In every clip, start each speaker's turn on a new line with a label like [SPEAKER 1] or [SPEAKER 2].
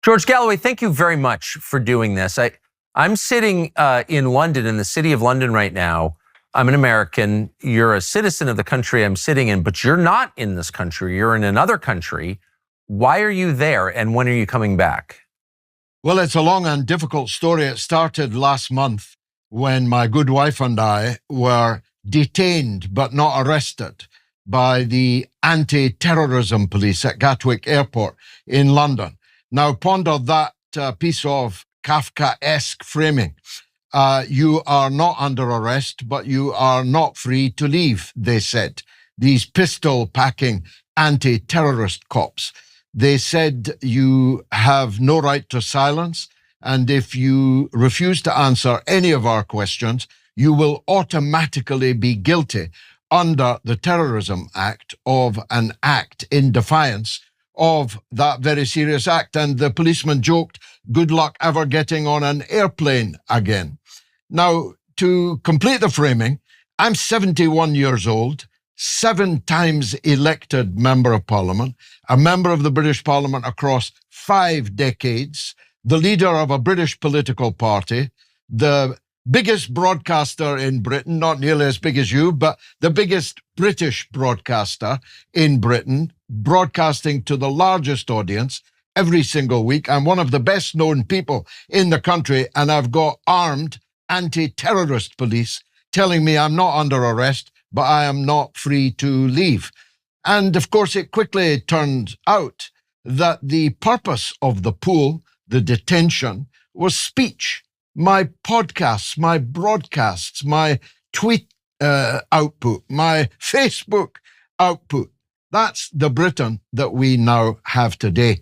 [SPEAKER 1] George Galloway, thank you very much for doing this. I'm sitting in London, in the city of London right now. I'm an American. You're a citizen of the country I'm sitting in, but you're not in this country. You're in another country. Why are you there, and when are you coming back?
[SPEAKER 2] Well, it's a long and difficult story. It started last month when my good wife and I were detained but not arrested by the anti-terrorism police at Gatwick Airport in London. Now, ponder that piece of Kafkaesque framing. You are not under arrest, but you are not free to leave, they said. These pistol-packing anti-terrorist cops. They said you have no right to silence, and if you refuse to answer any of our questions, you will automatically be guilty under the Terrorism Act of an act in defiance of that very serious act. And the policeman joked, good luck ever getting on an airplane again. Now, to complete the framing, I'm 71 years old, 7 times elected Member of Parliament, a member of the British Parliament across 5 decades, the leader of a British political party, the biggest broadcaster in Britain, not nearly as big as you, but the biggest British broadcaster in Britain, broadcasting to the largest audience every single week. I'm one of the best known people in the country, and I've got armed anti-terrorist police telling me I'm not under arrest, but I am not free to leave. And of course, it quickly turned out that the purpose of the pull, the detention, was speech. My podcasts, my broadcasts, my tweet output, my Facebook output. That's the Britain that we now have today.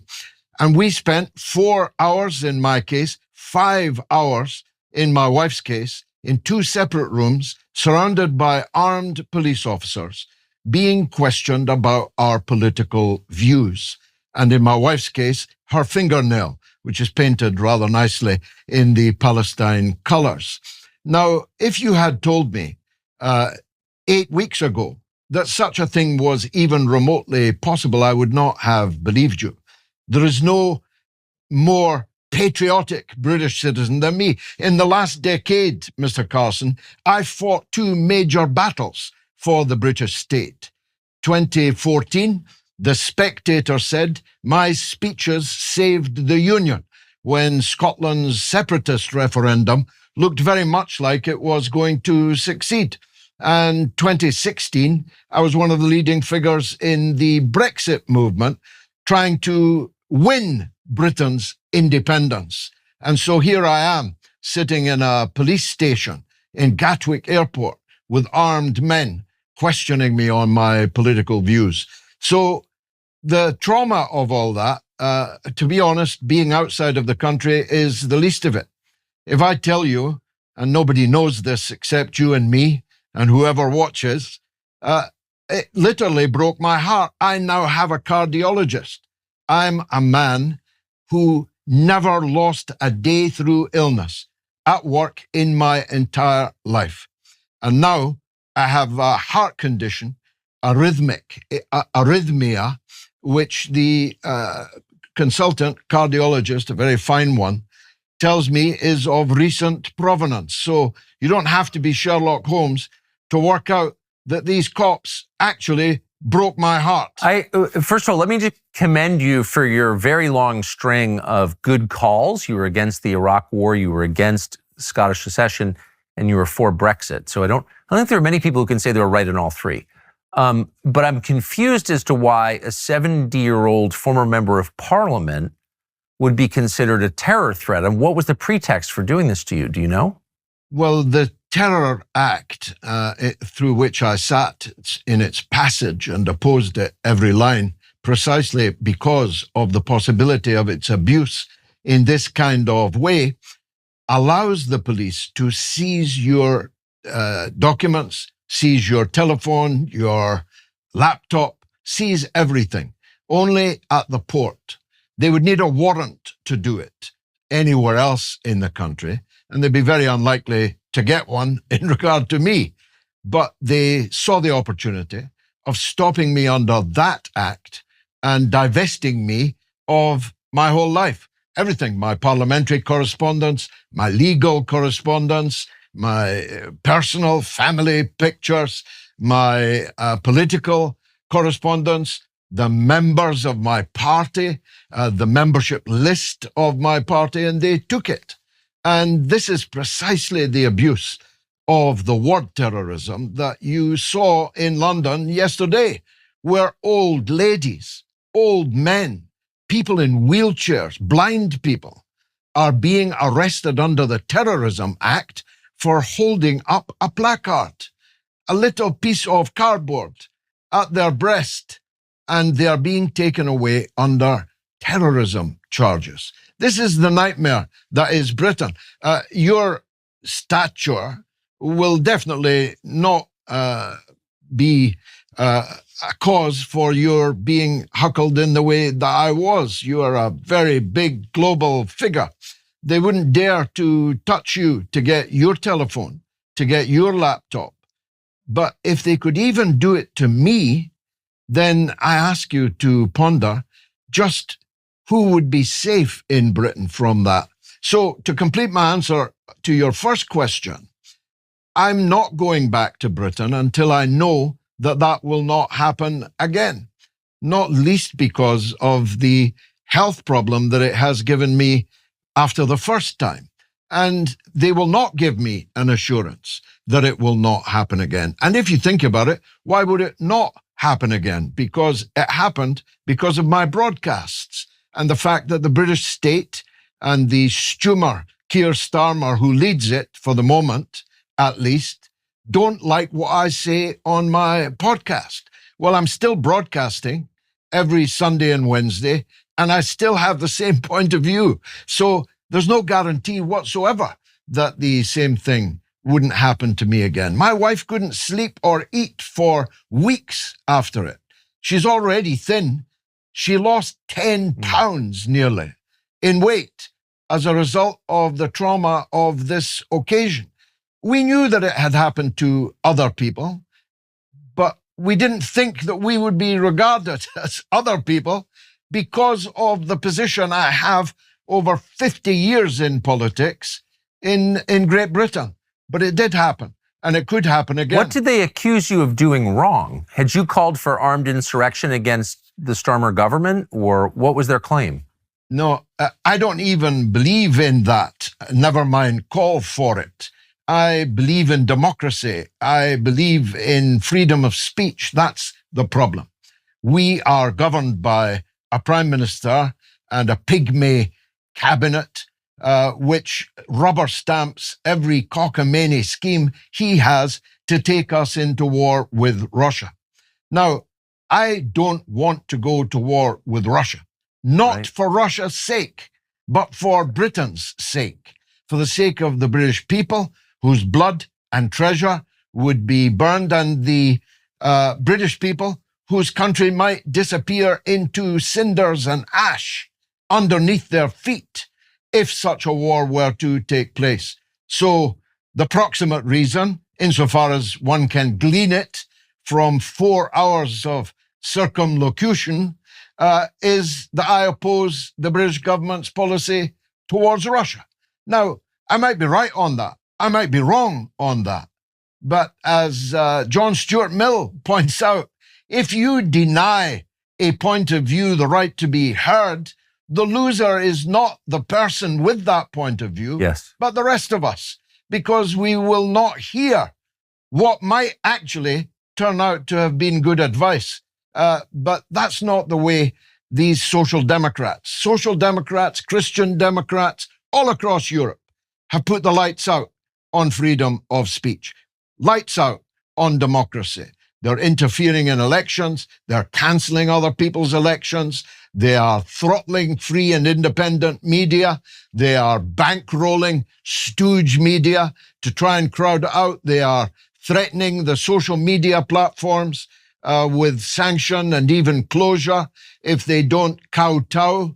[SPEAKER 2] And we spent 4 hours in my case, 5 hours in my wife's case, in 2 separate rooms, surrounded by armed police officers, being questioned about our political views. And in my wife's case, her fingernail, which is painted rather nicely in the Palestine colors. Now, if you had told me 8 weeks ago that such a thing was even remotely possible, I would not have believed you. There is no more patriotic British citizen than me. In the last decade, Mr. Carson, I fought 2 major battles for the British state. 2014, The Spectator said, my speeches saved the Union, when Scotland's separatist referendum looked very much like it was going to succeed. And 2016, I was one of the leading figures in the Brexit movement, trying to win Britain's independence. And so here I am, sitting in a police station in Gatwick Airport with armed men questioning me on my political views. So the trauma of all that, to be honest, being outside of the country is the least of it. If I tell you, and nobody knows this except you and me and whoever watches, it literally broke my heart. I now have a cardiologist. I'm a man who never lost a day through illness at work in my entire life. And now I have a heart condition, arrhythmia, which the consultant cardiologist, a very fine one, tells me is of recent provenance. So you don't have to be Sherlock Holmes to work out that these cops actually broke my heart.
[SPEAKER 1] First of all, let me just commend you for your very long string of good calls. You were against the Iraq War, you were against Scottish secession, and you were for Brexit. So I don't think there are many people who can say they were right in all 3. But I'm confused as to why a 70-year-old former member of Parliament would be considered a terror threat. And what was the pretext for doing this to you? Do you know?
[SPEAKER 2] Well, the Terror Act, through which I sat in its passage and opposed it every line, precisely because of the possibility of its abuse in this kind of way, allows the police to seize your documents, seize your telephone, your laptop, seize everything, only at the port. They would need a warrant to do it anywhere else in the country, and they'd be very unlikely to get one in regard to me. But they saw the opportunity of stopping me under that act and divesting me of my whole life. everything, my parliamentary correspondence, my legal correspondence, my personal family pictures, my political correspondence, the members of my party, the membership list of my party, and they took it. And this is precisely the abuse of the word terrorism that you saw in London yesterday, where old ladies, old men, people in wheelchairs, blind people, are being arrested under the Terrorism Act for holding up a placard, a little piece of cardboard at their breast, and they are being taken away under terrorism charges. This is the nightmare that is Britain. Your stature will definitely not be a cause for your being huckled in the way that I was. You are a very big global figure. They wouldn't dare to touch you to get your telephone, to get your laptop. But if they could even do it to me, then I ask you to ponder just who would be safe in Britain from that. So to complete my answer to your first question, I'm not going back to Britain until I know that that will not happen again, not least because of the health problem that it has given me after the first time. And they will not give me an assurance that it will not happen again. And if you think about it, why would it not happen again? Because it happened because of my broadcasts and the fact that the British state and the Stumer, Keir Starmer, who leads it for the moment, at least, don't like what I say on my podcast. Well, I'm still broadcasting every Sunday and Wednesday, and I still have the same point of view. So there's no guarantee whatsoever that the same thing wouldn't happen to me again. My wife couldn't sleep or eat for weeks after it. She's already thin. She lost 10 pounds nearly in weight as a result of the trauma of this occasion. We knew that it had happened to other people, but we didn't think that we would be regarded as other people because of the position I have over 50 years in politics in Great Britain. But it did happen, and it could happen again.
[SPEAKER 1] What did they accuse you of doing wrong? Had you called for armed insurrection against the Starmer government, or what was their claim?
[SPEAKER 2] No, I don't even believe in that. Never mind call for it. I believe in democracy. I believe in freedom of speech. That's the problem. We are governed by a prime minister and a pygmy cabinet, which rubber stamps every cockamamie scheme he has to take us into war with Russia. Now, I don't want to go to war with Russia, not for Russia's sake, but for Britain's sake, for the sake of the British people whose blood and treasure would be burned, and the British people whose country might disappear into cinders and ash underneath their feet if such a war were to take place. So the proximate reason, insofar as one can glean it from 4 hours of circumlocution, is that I oppose the British government's policy towards Russia. Now, I might be right on that. I might be wrong on that. But as John Stuart Mill points out, if you deny a point of view the right to be heard, the loser is not the person with that point of view, but the rest of us, because we will not hear what might actually turn out to have been good advice. But that's not the way these social democrats, Christian Democrats, all across Europe have put the lights out on freedom of speech, lights out on democracy. They're interfering in elections. They're canceling other people's elections. They are throttling free and independent media. They are bankrolling stooge media to try and crowd it out. They are threatening the social media platforms with sanction and even closure if they don't kowtow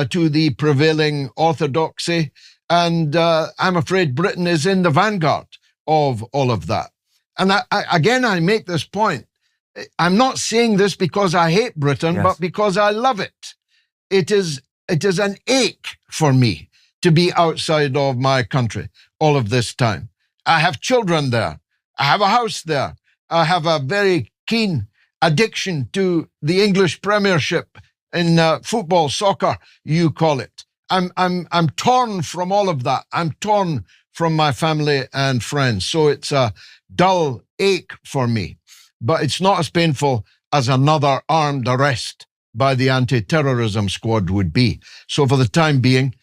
[SPEAKER 2] to the prevailing orthodoxy. And I'm afraid Britain is in the vanguard of all of that. And I make this point. I'm not saying this because I hate Britain, but because I love it. It is it is an ache for me to be outside of my country all of this time. I have children there. I have a house there. I have a very keen addiction to the English Premiership in football, soccer, you call it. I'm torn from all of that. I'm torn from my family and friends. So it's a dull ache for me, but it's not as painful as another armed arrest by the anti-terrorism squad would be. So for the time being,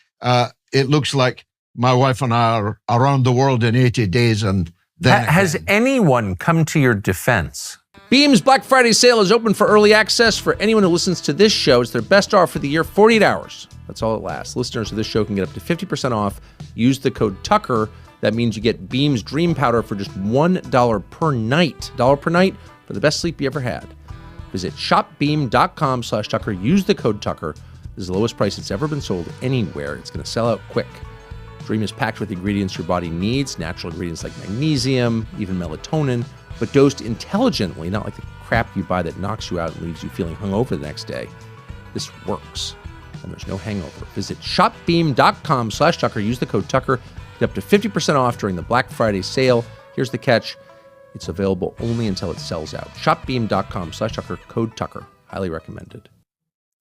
[SPEAKER 2] it looks like my wife and I are around the world in 80 days and then
[SPEAKER 1] Has anyone come to your defense?
[SPEAKER 3] Beam's Black Friday sale is open for early access for anyone who listens to this show. It's their best offer of the year, 48 hours. That's all it lasts. Listeners of this show can get up to 50% off. Use the code Tucker. That means you get Beam's Dream Powder for just $1 per night. $1 per night for the best sleep you ever had. Visit shopbeam.com/Tucker. Use the code Tucker. This is the lowest price it's ever been sold anywhere. It's going to sell out quick. Dream is packed with ingredients your body needs, natural ingredients like magnesium, even melatonin, but dosed intelligently, not like the crap you buy that knocks you out and leaves you feeling hungover the next day. This works, and there's no hangover. Visit shopbeam.com/Tucker. Use the code Tucker. Get up to 50% off during the Black Friday sale. Here's the catch. It's available only until it sells out. Shopbeam.com/Tucker, code Tucker. Highly recommended.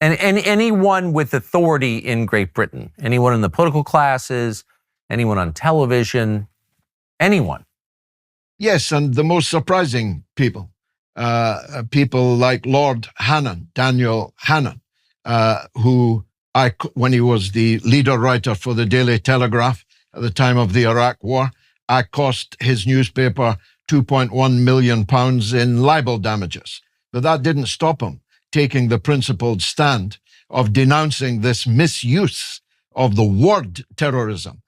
[SPEAKER 1] And anyone with authority in Great Britain, anyone in the political classes, anyone on television, anyone.
[SPEAKER 2] Yes, and the most surprising people, people like Lord Hannon, Daniel Hannon, who when he was the leader writer for the Daily Telegraph at the time of the Iraq War, I cost his newspaper £2.1 million in libel damages. But that didn't stop him taking the principled stand of denouncing this misuse of the word terrorism,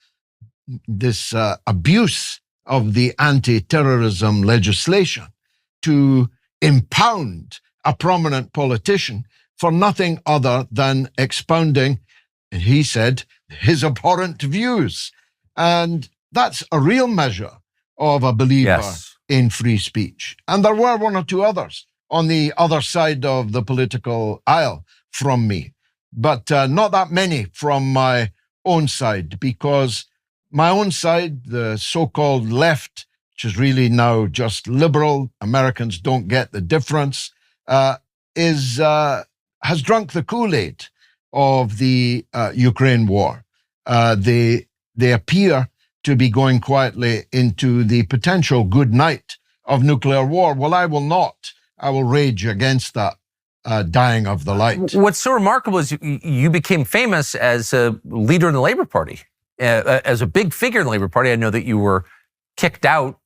[SPEAKER 2] this abuse of the anti-terrorism legislation to impound a prominent politician for nothing other than expounding, he said, his abhorrent views. And that's a real measure of a believer in free speech. And there were one or two others on the other side of the political aisle from me, but not that many from my own side, because my own side, the so-called left, which is really now just liberal, Americans don't get the difference, has drunk the Kool-Aid of the Ukraine war. They appear to be going quietly into the potential good night of nuclear war. Well, I will not. I will rage against that dying of the light.
[SPEAKER 1] What's so remarkable is you became famous as a leader in the Labour Party. As a big figure in the Labour Party, I know that you were kicked out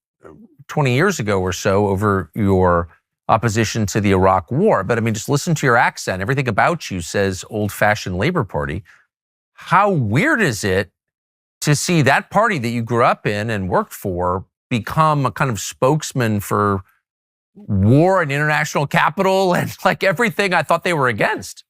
[SPEAKER 1] 20 years ago or so over your opposition to the Iraq War. But I mean, just listen to your accent. Everything about you says old-fashioned Labour Party. How weird is it to see that party that you grew up in and worked for become a kind of spokesman for war and international capital and like everything I thought they were against?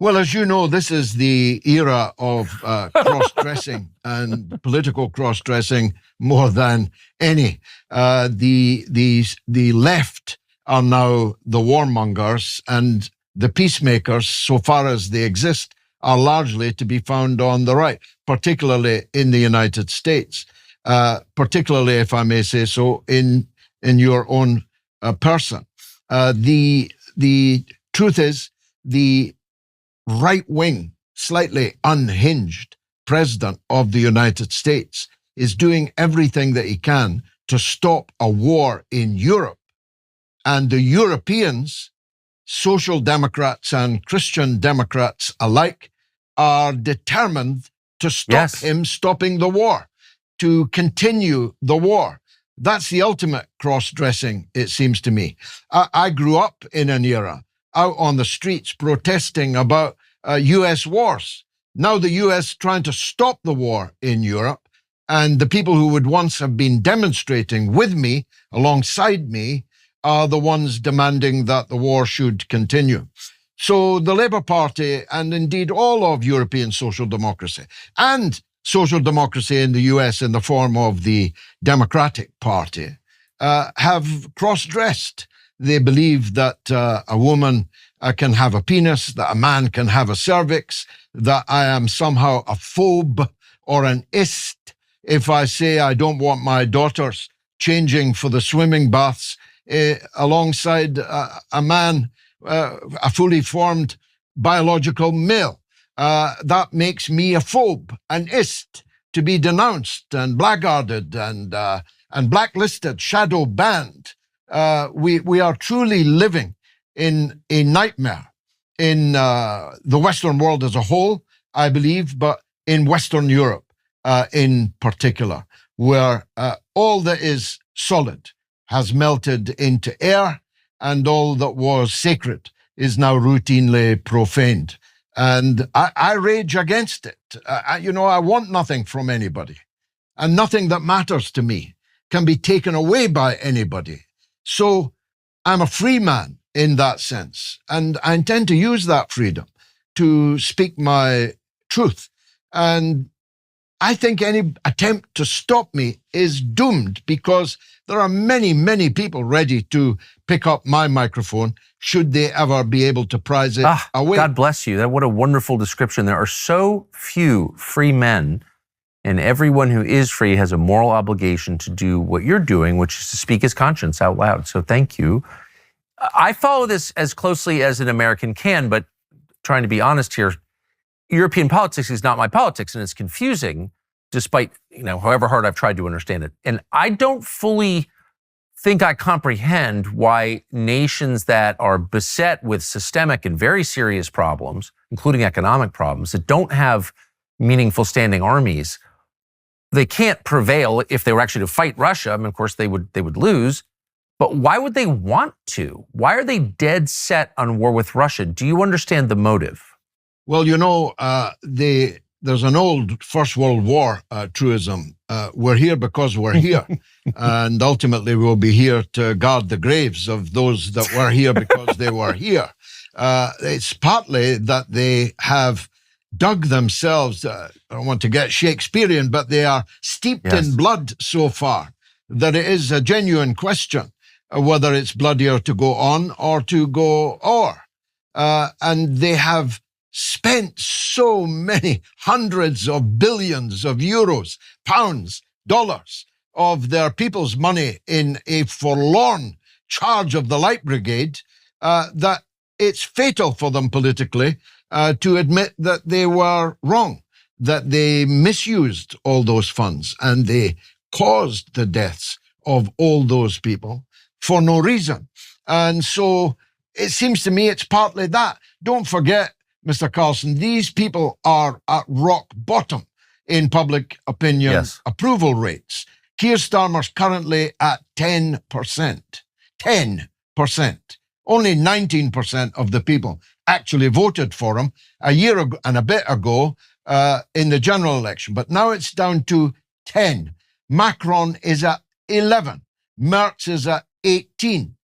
[SPEAKER 2] Well, as you know, this is the era of cross-dressing and political cross-dressing more than any. The left are now the warmongers, and the peacemakers, so far as they exist, are largely to be found on the right, particularly in the United States, particularly, if I may say so, in your own person. The truth is, the right-wing, slightly unhinged president of the United States is doing everything that he can to stop a war in Europe. And the Europeans, social democrats and Christian democrats alike, are determined to stop him stopping the war, to continue the war. That's the ultimate cross-dressing, it seems to me. I grew up in an era out on the streets protesting about U.S. wars. Now the U.S. trying to stop the war in Europe, and the people who would once have been demonstrating with me, alongside me, are the ones demanding that the war should continue. So the Labour Party, and indeed all of European social democracy, and social democracy in the US in the form of the Democratic Party, have cross-dressed. They believe that a woman can have a penis, that a man can have a cervix, that I am somehow a phobe or an ist if I say I don't want my daughters changing for the swimming baths alongside a man, a fully formed biological male. That makes me a phobe, an ist, to be denounced and blackguarded and blacklisted, shadow banned. We are truly living in a nightmare in the Western world as a whole, I believe, but in Western Europe in particular, where all that is solid has melted into air and all that was sacred is now routinely profaned. And I rage against it. I want nothing from anybody, and nothing that matters to me can be taken away by anybody. So I'm a free man in that sense, and I intend to use that freedom to speak my truth. And I think any attempt to stop me is doomed, because there are many, many people ready to pick up my microphone should they ever be able to prize it away.
[SPEAKER 1] God bless you. What a wonderful description. There are so few free men, and everyone who is free has a moral obligation to do what you're doing, which is to speak his conscience out loud. So thank you. I follow this as closely as an American can, but trying to be honest here, European politics is not my politics, and it's confusing, despite, however hard I've tried to understand it. And I don't fully think I comprehend why nations that are beset with systemic and very serious problems, including economic problems, that don't have meaningful standing armies, they can't prevail if they were actually to fight Russia. I mean, of course, they would lose. But why would they want to? Why are they dead set on war with Russia? Do you understand the motive?
[SPEAKER 2] Well, there's an old First World War truism. We're here because we're here. And ultimately we'll be here to guard the graves of those that were here because they were here. It's partly that they have dug themselves, I don't want to get Shakespearean, but they are steeped in blood so far that it is a genuine question whether it's bloodier to go on or to go o'er. And they have spent so many hundreds of billions of euros, pounds, dollars of their people's money in a forlorn charge of the Light Brigade that it's fatal for them politically to admit that they were wrong, that they misused all those funds and they caused the deaths of all those people for no reason. And so it seems to me it's partly that. Don't forget, Mr. Carlson, these people are at rock bottom in public opinion approval rates. Keir Starmer's currently at 10%. 10%. Only 19% of the people actually voted for him a year ago and a bit ago in the general election. But now it's down to 10. Macron is at 11. Merz is at 18.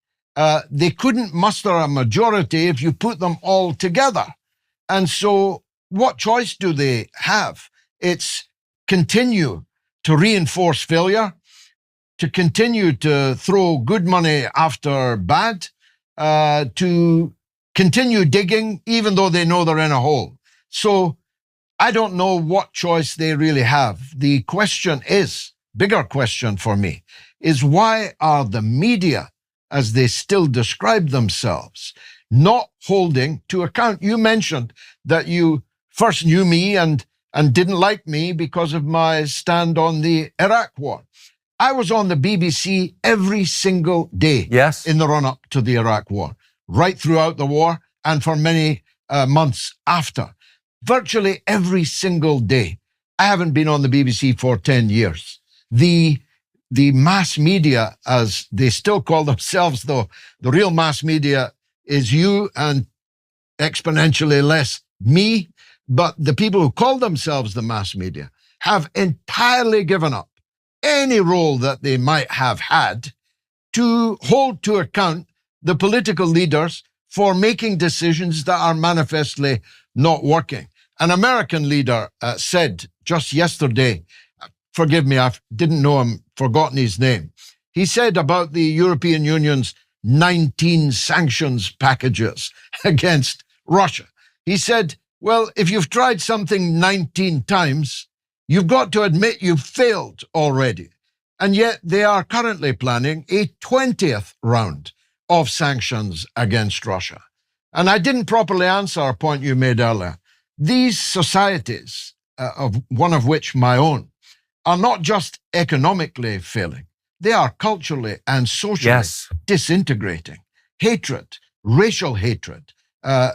[SPEAKER 2] They couldn't muster a majority if you put them all together. And so what choice do they have? It's continue to reinforce failure, to continue to throw good money after bad, to continue digging even though they know they're in a hole. So I don't know what choice they really have. The question is, bigger question for me, is why are the media, as they still describe themselves, not holding to account? You mentioned that you first knew me and didn't like me because of my stand on the Iraq war. I was on the BBC every single day in the run-up to the Iraq war, right throughout the war and for many months after. Virtually every single day. I haven't been on the BBC for 10 years. The mass media, as they still call themselves, though, the real mass media is you and exponentially less me, but the people who call themselves the mass media have entirely given up any role that they might have had to hold to account the political leaders for making decisions that are manifestly not working. An American leader said just yesterday, forgive me, I didn't know him, forgotten his name. He said about the European Union's 19 sanctions packages against Russia. He said, well, if you've tried something 19 times, you've got to admit you've failed already. And yet they are currently planning a 20th round of sanctions against Russia. And I didn't properly answer a point you made earlier. These societies, of one of which my own, are not just economically failing. They are culturally and socially disintegrating. Hatred, racial hatred,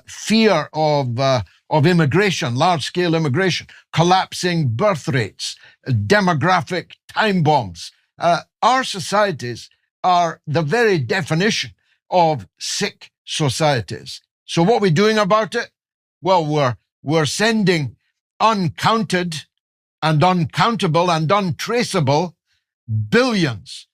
[SPEAKER 2] fear of immigration, large-scale immigration, collapsing birth rates, demographic time bombs. Our societies are the very definition of sick societies. So what are we doing about it? Well, we're sending uncounted and uncountable and untraceable billions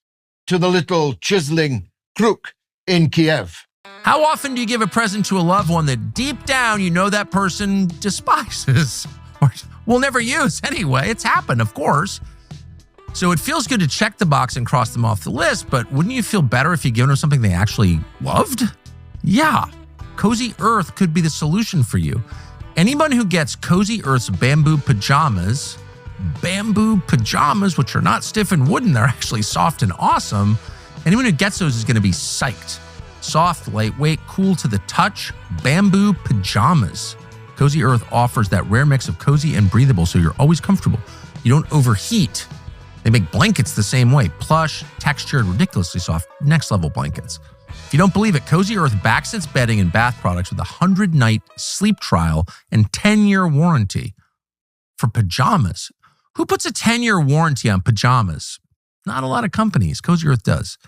[SPEAKER 2] to the little chiseling crook in Kiev.
[SPEAKER 4] How often do you give a present to a loved one that deep down you know that person despises or will never use anyway? It's happened, of course. So it feels good to check the box and cross them off the list, but wouldn't you feel better if you given them something they actually loved? Yeah, Cozy Earth could be the solution for you. Anyone who gets Cozy Earth's bamboo pajamas, which are not stiff and wooden, they're actually soft and awesome. Anyone who gets those is going to be psyched. Soft, lightweight, cool to the touch, bamboo pajamas. Cozy Earth offers that rare mix of cozy and breathable, so you're always comfortable. You don't overheat. They make blankets the same way. Plush, textured, ridiculously soft, next level blankets. If you don't believe it, Cozy Earth backs its bedding and bath products with a 100-night sleep trial and 10-year warranty. For pajamas, who puts a 10-year warranty on pajamas? Not a lot of companies. Cozy Earth does.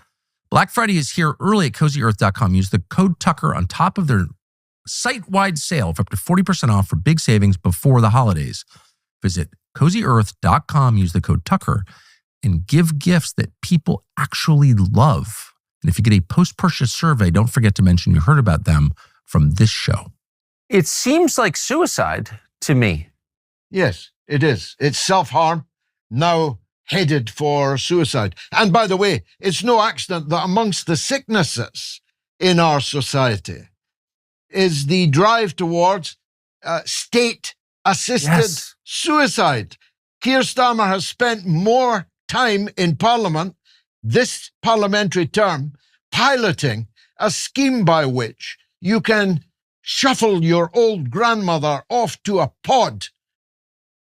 [SPEAKER 4] Black Friday is here early at CozyEarth.com. Use the code Tucker on top of their site-wide sale for up to 40% off for big savings before the holidays. Visit CozyEarth.com, use the code Tucker, and give gifts that people actually love. And if you get a post-purchase survey, don't forget to mention you heard about them from this show.
[SPEAKER 1] It seems like suicide to me.
[SPEAKER 2] Yes, it is. It's self-harm, now headed for suicide. And by the way, it's no accident that amongst the sicknesses in our society is the drive towards state-assisted suicide. Keir Starmer has spent more time in Parliament this parliamentary term piloting a scheme by which you can shuffle your old grandmother off to a pod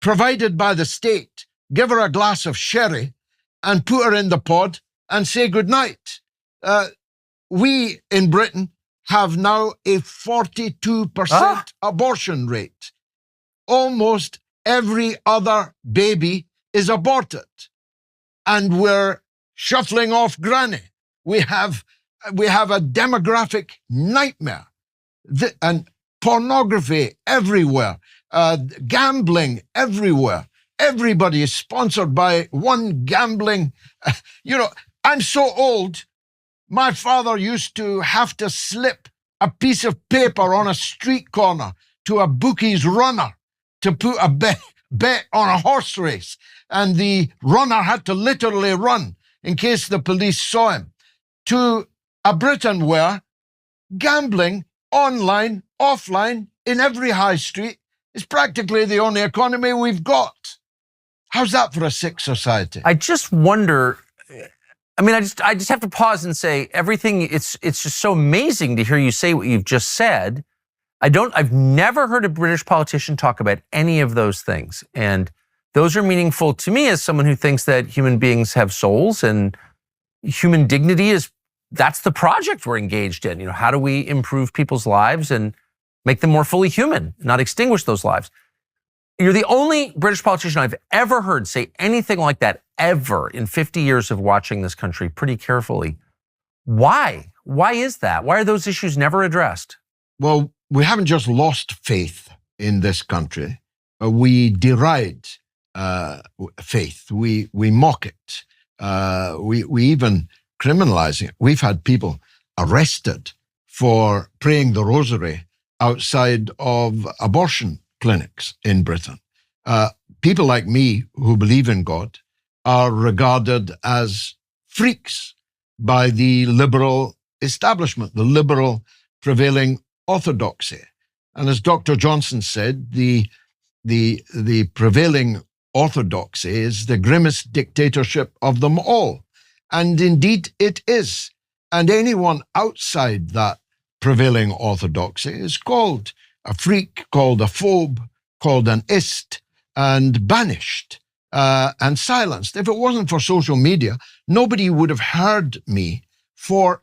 [SPEAKER 2] provided by the state, give her a glass of sherry and put her in the pod and say goodnight. We in Britain have now a 42% abortion rate. Almost every other baby is aborted. And we're shuffling off granny. We have a demographic nightmare. And pornography everywhere, gambling everywhere. Everybody is sponsored by one gambling. I'm so old, my father used to have to slip a piece of paper on a street corner to a bookie's runner to put a bet on a horse race. And the runner had to literally run in case the police saw him. To a Britain where gambling, online, offline, in every high street is practically the only economy we've got. How's that for a sick society?
[SPEAKER 1] I just wonder, I just have to pause and say everything, it's just so amazing to hear you say what you've just said. I've never heard a British politician talk about any of those things. And those are meaningful to me as someone who thinks that human beings have souls and human dignity that's the project we're engaged in. How do we improve people's lives and make them more fully human, not extinguish those lives? You're the only British politician I've ever heard say anything like that ever in 50 years of watching this country pretty carefully. Why? Why is that? Why are those issues never addressed?
[SPEAKER 2] Well, we haven't just lost faith in this country. We deride faith. We mock it. We even criminalize it. We've had people arrested for praying the rosary outside of abortion clinics in Britain. People like me who believe in God are regarded as freaks by the liberal establishment, the liberal prevailing orthodoxy. And as Dr. Johnson said, the prevailing orthodoxy is the grimmest dictatorship of them all. And indeed it is. And anyone outside that prevailing orthodoxy is called a freak, called a phobe, called an ist, and banished and silenced. If it wasn't for social media, nobody would have heard me for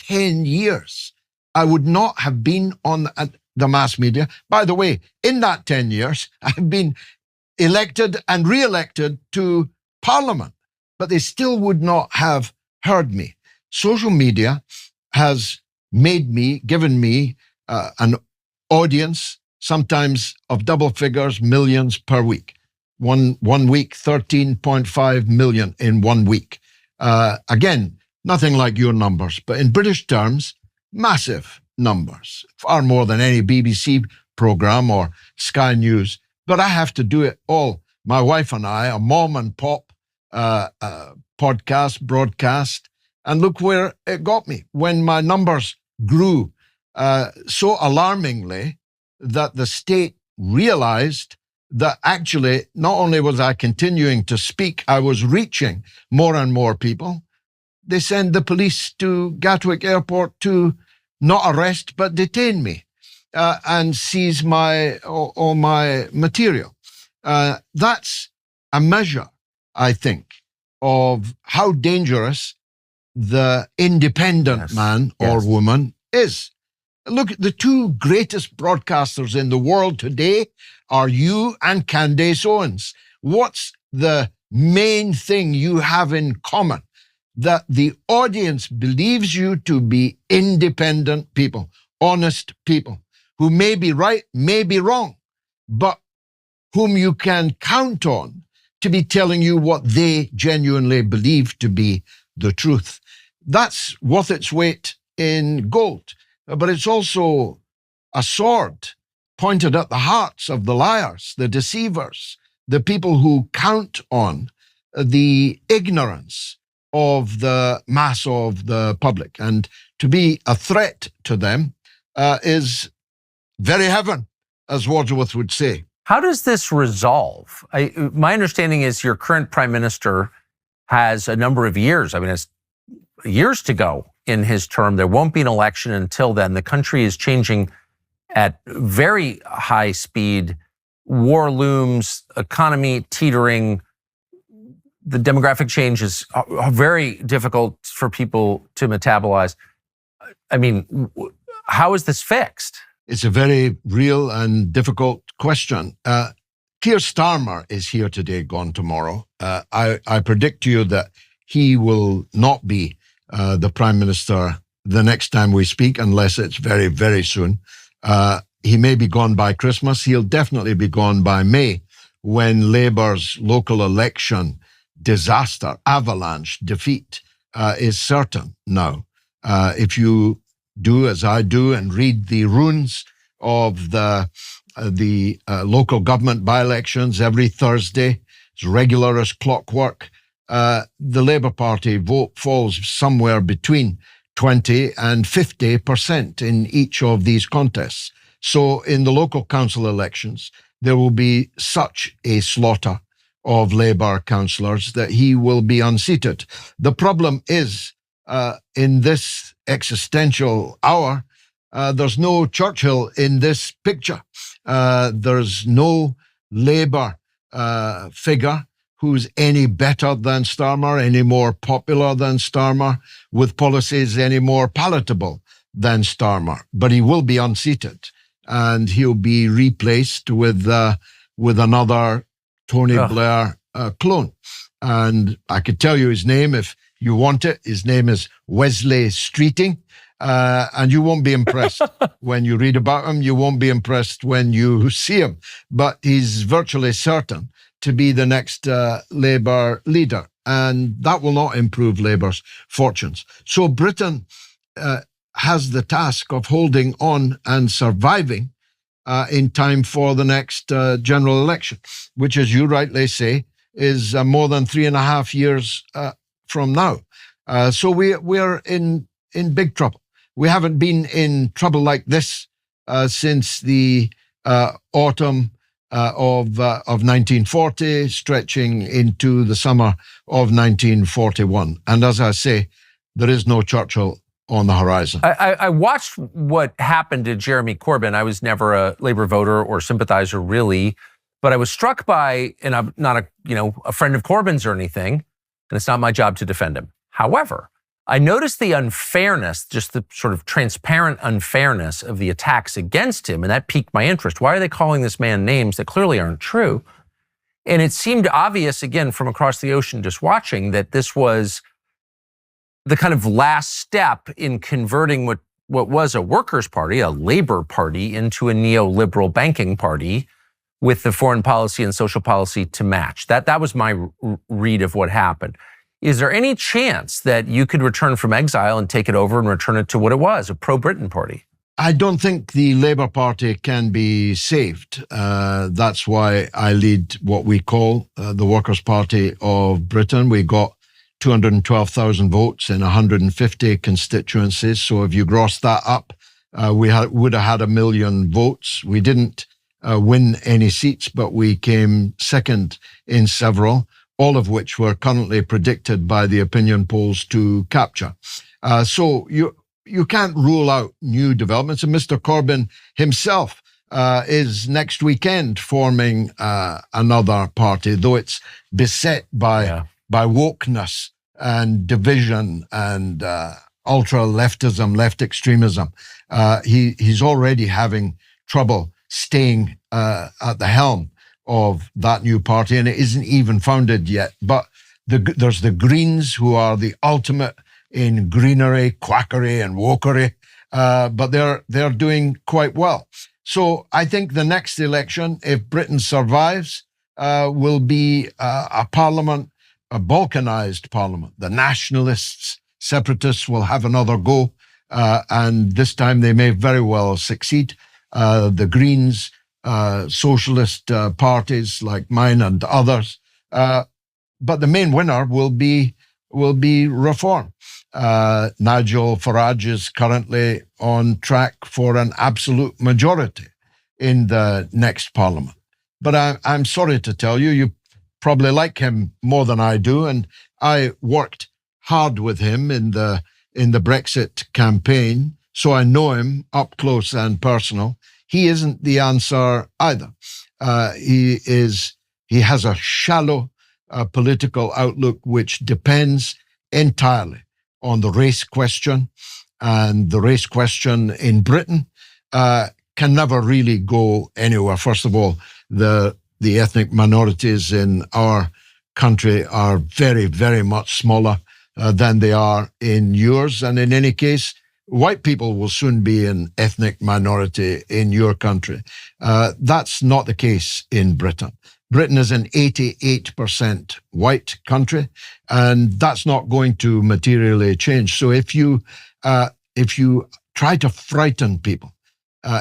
[SPEAKER 2] 10 years. I would not have been on the mass media. By the way, in that 10 years, I've been elected and re-elected to Parliament, but they still would not have heard me. Social media has given me an audience, sometimes of double figures, millions per week. One week, 13.5 million in 1 week. Again, nothing like your numbers, but in British terms, massive numbers, far more than any BBC program or Sky News. But I have to do it all. My wife and I, a mom and pop podcast, broadcast, and look where it got me. When my numbers grew so alarmingly that the state realized that actually not only was I continuing to speak, I was reaching more and more people. They send the police to Gatwick Airport to not arrest, but detain me and seize all my material. That's a measure, I think, of how dangerous the independent man or woman is. Look, the two greatest broadcasters in the world today are you and Candace Owens. What's the main thing you have in common? That the audience believes you to be independent people, honest people, who may be right, may be wrong, but whom you can count on to be telling you what they genuinely believe to be the truth. That's worth its weight in gold, but it's also a sword pointed at the hearts of the liars, the deceivers, the people who count on the ignorance of the mass of the public. And to be a threat to them is very heaven, as Wordsworth would say.
[SPEAKER 1] How does this resolve? My understanding is your current prime minister has a number of years. I mean, it's years to go in his term. There won't be an election until then. The country is changing at very high speed. War looms, economy teetering. The demographic change is very difficult for people to metabolize. I mean, how is this fixed?
[SPEAKER 2] It's a very real and difficult question. Keir Starmer is here today, gone tomorrow. I predict to you that he will not be the Prime Minister the next time we speak, unless it's very, very soon. He may be gone by Christmas. He'll definitely be gone by May, when Labour's local election disaster, avalanche, defeat is certain now. If you do as I do and read the runes of the local government by-elections every Thursday, as regular as clockwork, the Labour Party vote falls somewhere between 20 and 50% in each of these contests. So in the local council elections, there will be such a slaughter of Labour councillors that he will be unseated. The problem is, in this existential hour, there's no Churchill in this picture. There's no Labour figure who's any better than Starmer, any more popular than Starmer, with policies any more palatable than Starmer. But he will be unseated, and he'll be replaced with another Tony Blair clone. And I could tell you his name if you want it. His name is Wesley Streeting. And you won't be impressed when you read about him. You won't be impressed when you see him. But he's virtually certain to be the next Labour leader. And that will not improve Labour's fortunes. So Britain has the task of holding on and surviving in time for the next general election, which, as you rightly say, is more than 3.5 years from now. So we're in in big trouble. We haven't been in trouble like this since the autumn of 1940, stretching into the summer of 1941. And as I say, there is no Churchill on the horizon.
[SPEAKER 1] I watched what happened to Jeremy Corbyn. I was never a Labour voter or sympathizer, really, but I was struck by, and I'm not a friend of Corbyn's or anything, and it's not my job to defend him. However, I noticed the unfairness, just the sort of transparent unfairness of the attacks against him, and that piqued my interest. Why are they calling this man names that clearly aren't true? And it seemed obvious, again, from across the ocean, just watching, that this was the kind of last step in converting what was a workers' party, a labor party, into a neoliberal banking party with the foreign policy and social policy to match. That was my read of what happened. Is there any chance that you could return from exile and take it over and return it to what it was, a pro-Britain party?
[SPEAKER 2] I don't think the Labour Party can be saved. That's why I lead what we call the Workers' Party of Britain. We got 212,000 votes in 150 constituencies. So if you gross that up, we would have had 1 million votes. We didn't win any seats, but we came second in several, all of which were currently predicted by the opinion polls to capture. So you can't rule out new developments. And Mr. Corbyn himself is next weekend forming another party, though it's beset by wokeness and division and ultra-leftism, left extremism. He's already having trouble staying at the helm of that new party, and it isn't even founded yet. But there's the Greens, who are the ultimate in greenery, quackery, and wokery, but they're doing quite well. So I think the next election, if Britain survives, will be a parliament, a balkanized parliament. The nationalists, separatists will have another go, and this time they may very well succeed. The Greens, socialist parties like mine and others, but the main winner will be reform. Nigel Farage is currently on track for an absolute majority in the next parliament. But I'm sorry to tell you, you probably like him more than I do, and I worked hard with him in the Brexit campaign, so I know him up close and personal. He isn't the answer either. He has a shallow political outlook which depends entirely on the race question, and the race question in Britain can never really go anywhere. First of all, the ethnic minorities in our country are very, very much smaller than they are in yours, and in any case, white people will soon be an ethnic minority in your country. That's not the case in Britain. Britain is an 88% white country, and that's not going to materially change. So if you try to frighten people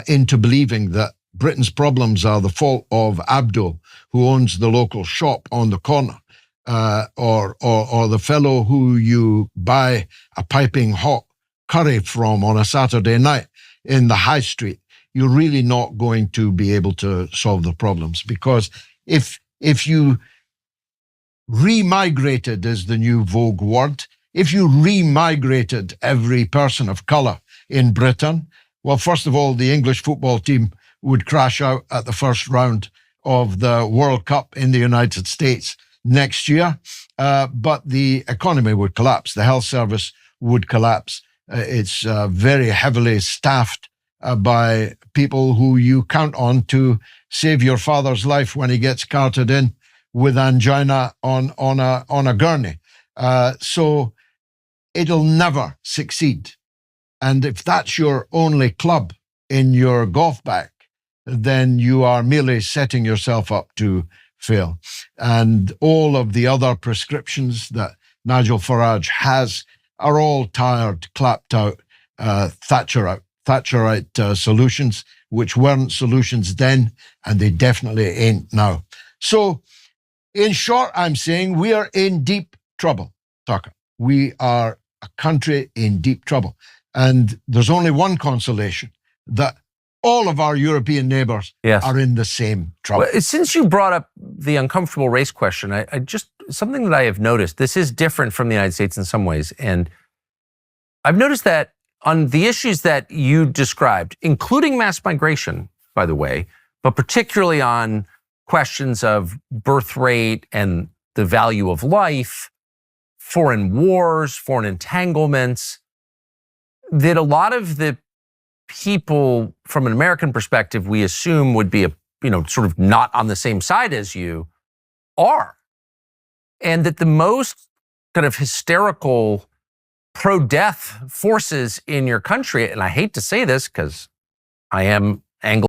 [SPEAKER 2] into believing that Britain's problems are the fault of Abdul, who owns the local shop on the corner, or the fellow who you buy a piping hot curry from on a Saturday night in the high street, you're really not going to be able to solve the problems. Because if you remigrated, is the new vogue word, if you remigrated every person of colour in Britain, well, first of all, the English football team would crash out at the first round of the World Cup in the United States next year, but the economy would collapse, the health service would collapse. It's very heavily staffed by people who you count on to save your father's life when he gets carted in with angina on a gurney. So it'll never succeed. And if that's your only club in your golf bag, then you are merely setting yourself up to fail. And all of the other prescriptions that Nigel Farage has are all tired, clapped out, Thatcherite solutions, which weren't solutions then, and they definitely ain't now. So, in short, I'm saying we are in deep trouble, Tucker. We are a country in deep trouble. And there's only one consolation, that all of our European neighbors
[SPEAKER 1] Yes.
[SPEAKER 2] are in the same trouble.
[SPEAKER 1] Well, since you brought up the uncomfortable race question, I just, something that I have noticed, this is different from the United States in some ways. And I've noticed that on the issues that you described, including mass migration, by the way, but particularly on questions of birth rate and the value of life, foreign wars, foreign entanglements, that a lot of the people from an American perspective we assume would be sort of not on the same side as you are. And that the most kind of hysterical pro-death forces in your country, and I hate to say this because I am Anglo